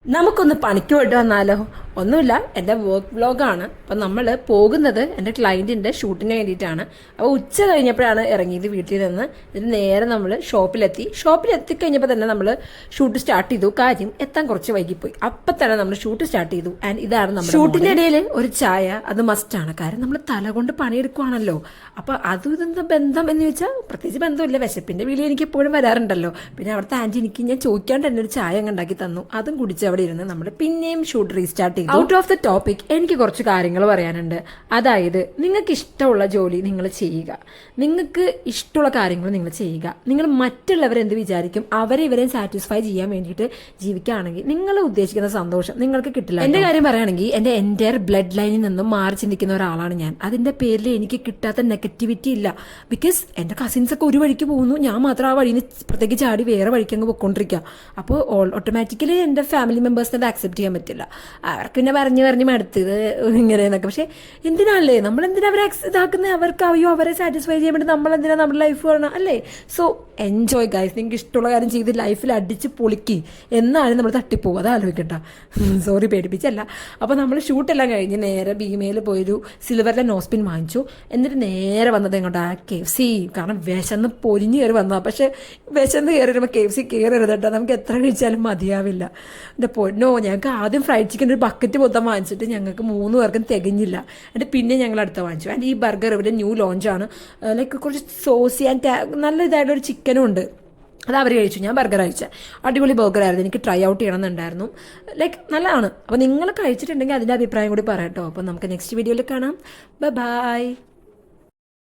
നമുക്കൊന്ന് പണിക്ക് പോയിട്ട് വന്നാലോ? ഒന്നുമില്ല, എൻ്റെ വർക്ക് വ്ലോഗാണ്. അപ്പം നമ്മൾ പോകുന്നത് എൻ്റെ ക്ലയൻറ്റിൻ്റെ ഷൂട്ടിന് വേണ്ടിയിട്ടാണ്. അപ്പോൾ ഉച്ച കഴിഞ്ഞപ്പോഴാണ് ഇറങ്ങിയത് വീട്ടിൽ നിന്ന്. ഇതിന് നേരെ നമ്മൾ ഷോപ്പിലെത്തിക്കഴിഞ്ഞപ്പോൾ തന്നെ നമ്മൾ ഷൂട്ട് സ്റ്റാർട്ട് ചെയ്തു. കാര്യം എത്താൻ കുറച്ച് വൈകിപ്പോയി. അപ്പം തന്നെ നമ്മൾ ഷൂട്ട് സ്റ്റാർട്ട് ചെയ്തു. ആൻഡ് ഇതാണ് നമ്മൾ ഷൂട്ടിൻ്റെ ഇടയിൽ ഒരു ചായ, അത് മസ്റ്റാണ്. കാര്യം നമ്മൾ തല കൊണ്ട് പണിയെടുക്കുവാണല്ലോ. അപ്പോൾ അതും ഇതെന്താ ബന്ധം എന്ന് ചോദിച്ചാൽ പ്രത്യേകിച്ച് ബന്ധമില്ല. വിശപ്പിൻ്റെ വീട്ടിൽ എനിക്ക് എപ്പോഴും വരാറുണ്ടല്ലോ. പിന്നെ അവിടുത്തെ ആൻറ്റി എനിക്ക് ഞാൻ ചോദിക്കാണ്ട് തന്നെ ഒരു ചായ അങ്ങ് ഉണ്ടാക്കി തന്നു. അതും കുടിച്ച് അവിടെ ഇരുന്ന് നമ്മൾ പിന്നെയും ഷൂട്ട് റീസ്റ്റാർട്ട് ചെയ്തു. ഔട്ട് ഓഫ് ദ ടോപ്പിക് എനിക്ക് കുറച്ച് കാര്യങ്ങൾ പറയാനുണ്ട്. അതായത് നിങ്ങൾക്ക് ഇഷ്ടമുള്ള ജോലി നിങ്ങൾ ചെയ്യുക, നിങ്ങൾക്ക് ഇഷ്ടമുള്ള കാര്യങ്ങൾ നിങ്ങൾ ചെയ്യുക. നിങ്ങൾ മറ്റുള്ളവരെന്ത് വിചാരിക്കും അവരെ ഇവരെയും സാറ്റിസ്ഫൈ ചെയ്യാൻ വേണ്ടിയിട്ട് ജീവിക്കുകയാണെങ്കിൽ നിങ്ങൾ ഉദ്ദേശിക്കുന്ന സന്തോഷം നിങ്ങൾക്ക് കിട്ടില്ല. എൻ്റെ കാര്യം പറയുകയാണെങ്കിൽ എൻ്റെ എൻ്റയർ ബ്ലഡ് ലൈനിൽ നിന്നും മാറി ചിന്തിക്കുന്ന ഒരാളാണ് ഞാൻ. അതിൻ്റെ പേരിൽ എനിക്ക് കിട്ടാത്ത നെഗറ്റിവിറ്റി ഇല്ല. ബിക്കോസ് എൻ്റെ കസിൻസൊക്കെ ഒരു വഴിക്ക് പോകുന്നു, ഞാൻ മാത്രം ആ വഴിയിൽ പ്രത്യേകിച്ച് ചാടി വേറെ വഴിക്ക് അങ്ങ് പോയിക്കൊണ്ടിരിക്കുക. അപ്പോൾ ഓട്ടോമാറ്റിക്കലി എൻ്റെ ഫാമിലി മെമ്പേഴ്സിന് അത് അക്സെപ്റ്റ് ചെയ്യാൻ പറ്റില്ല. അവർക്ക് പിന്നെ പറഞ്ഞ് മടുത്തത് ഇങ്ങനെയെന്നൊക്കെ. പക്ഷേ എന്തിനാണല്ലേ നമ്മളെന്തിനാ അവരെ ഇതാക്കുന്നത്? അവർക്ക് അവരെ സാറ്റിസ്ഫൈ ചെയ്യാൻ വേണ്ടി നമ്മളെന്തിനാ നമ്മുടെ ലൈഫ് വേണം അല്ലേ? So enjoy guys. നിങ്ങൾക്ക് ഇഷ്ടമുള്ള കാര്യം ചെയ്ത് ലൈഫിൽ അടിച്ച് പൊളിക്കി എന്നാണ് നമ്മൾ തട്ടിപ്പോകും. അത് ആലോചിക്കണ്ട, സോറി പേടിപ്പിച്ചല്ല. അപ്പോൾ നമ്മൾ ഷൂട്ടെല്ലാം കഴിഞ്ഞ് നേരെ ഭീമയിൽ പോയൊരു സിൽവറിലെ നോസ്പിൻ വാങ്ങിച്ചു. എന്നിട്ട് നേരെ വന്നത് എങ്ങോട്ടാ? KFC. കാരണം വിശന്ന് പൊരിഞ്ഞ് കയറി വന്നതാണ്. പക്ഷേ വിശന്ന് കയറി വരുമ്പോൾ KFC കയറരുത് കേട്ടോ, നമുക്ക് എത്ര കഴിച്ചാലും മതിയാവില്ല. എൻ്റെ പൊന്നോ, ഞങ്ങൾക്ക് ആദ്യം ഫ്രൈഡ് ചിക്കൻ ഒരു ബക്കറ്റ് മൊത്തം വാങ്ങിച്ചിട്ട് ഞങ്ങൾക്ക് 3 പേർക്കും തികഞ്ഞില്ല. എന്നിട്ട് പിന്നെ ഞങ്ങൾ അടുത്ത വാങ്ങിച്ചു. ആൻഡ് ഈ ബർഗർ ഇവിടെ ന്യൂ ലോഞ്ചാണ്. ലൈക്ക് കുറച്ച് സോസി ആൻഡ് നല്ല ഇതായിട്ടൊരു ചിക്കനും ഉണ്ട്. അത് അവർ കഴിച്ചു, ഞാൻ ബർഗർ കഴിച്ച അടിപൊളി ബർഗറായിരുന്നു. എനിക്ക് ട്രൈ ഔട്ട് ചെയ്യണമെന്നുണ്ടായിരുന്നു. ലൈക്ക് നല്ലതാണ്. അപ്പോൾ നിങ്ങൾ കഴിച്ചിട്ടുണ്ടെങ്കിൽ അതിൻ്റെ അഭിപ്രായം കൂടി പറയാം കേട്ടോ. അപ്പോൾ നമുക്ക് നെക്സ്റ്റ് വീഡിയോയിൽ കാണാം. ബൈ.